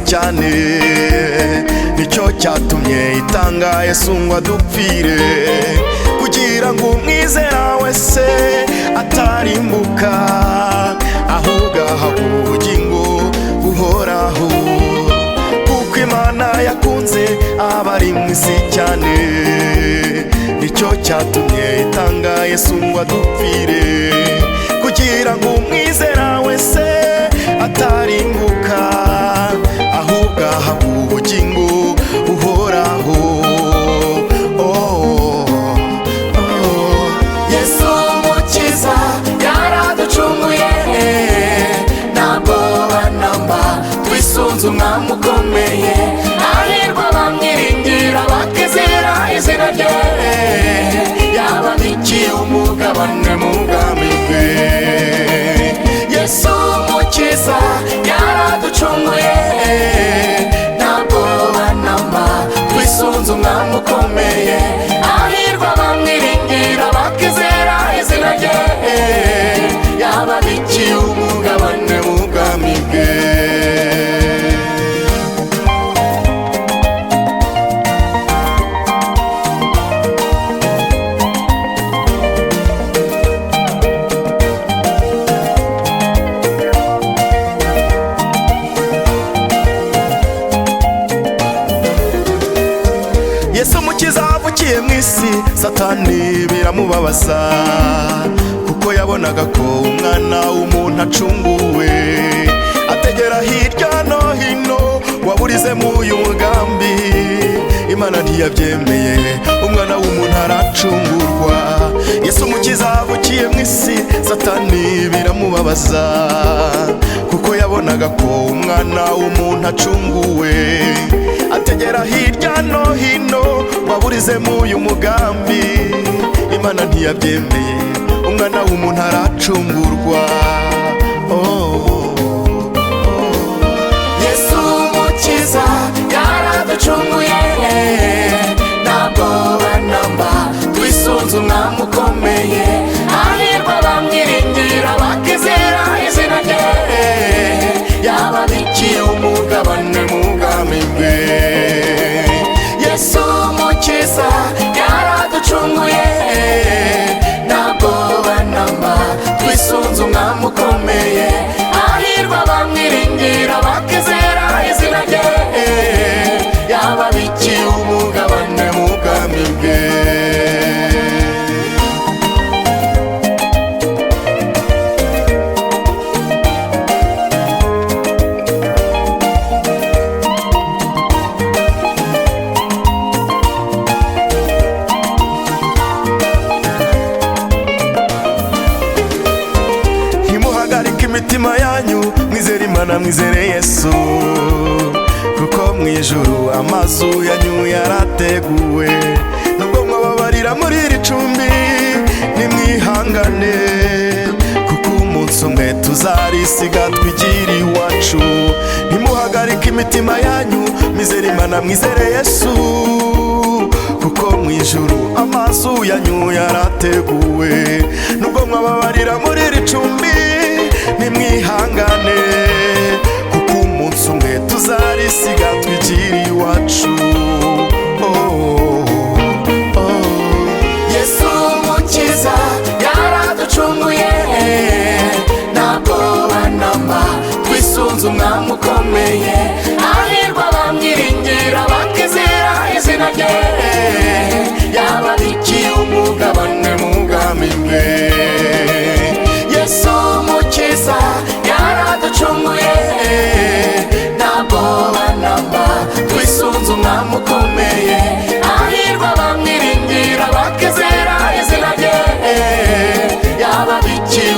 cyane, nicyo cyatumye itanga Yesu ngo adupfire, kugira ngo umwizera wese atarimbuka, ahubwo ahabwe ubugingo buhoraho. Kuko Imana yakunze abari mu isi cyane, nicyo cyatumye itanga Yesu ngo adupfire, kugira ngo umwizera wese atarimbuka, ahubwo ahabwe ubugingo buhoraho. Yesu Umukiza yaraducunguye, ntabwo banamba twisunze umwami ukomeye, hahirwa abamwiringira bakizera izina rye, yababikiye umugabane mu bwami bwe. Yesu Umukiza yaraducunguye, ntabwo banamba twisunze umwami ukomeye, hahirwa abamwiringira bakizera izina rye, yababikiye umugabane mu bwami bwe. Yesu Umukiza avukiye mu isi, Satani biramubabaza, kuko yabonaga ko umwana w'umuntu acunguwe, ategera hirya no hino waburize mu uyu mugambi. Imana ntiyabyemeye, umwana w'umuntu aracungurwa. Yesu Umukiza avukiye mu isi, Satani biramubabaza, kuko yabonaga ko umwana w'umuntu acunguwe, ategera hirya no hino waburize mu uyu mugambi. Imana ntiyabyemeye, umwana w'umuntu aracungurwa. Yesu Umukiza yaraducunguye, ntabwo banamba twisunze umwami ukomeye, hahirwa abamwiringira bakizera izina rye, yababikiye umugabane mu bwami bwe. Yesu Umukiza yaraducunguye, ntabwo banamba twisunze umwami ukomeye, hahirwa abamwiringira bakizera izina rye, yababikiye umugabane mu bwami bwe. Imitima yanyu mwizere Imana, mwizere Yesu, kuko mu ijuru amazu yanyu yarateguwe. Nubwo mwababarira muri iri cumbi nimwihangane, kuko umunsi umwe tuzarisiga twigira iwacu. Ntimuhagarike imitima yanyu, mwizere Imana, mwizere Yesu, kuko mu ijuru amazu yanyu yarateguwe. Nubwo mwababarira muri iri cumbi nimwihangane, kuko umunsi umwe tuzarisiga twigira iwacu. Yesu Umukiza yaraducunguye, ntabwo banamba twisunze umwami ukomeye, hahirwa abamwiringira bakizera izina rye, yababikiye umugabane mu bwami bwe. Yesu Umukiza yaraducunguye, ntabwo banamba twisunze umwami ukomeye, hahirwa abamwiringira bakizera izina rye, yababikiye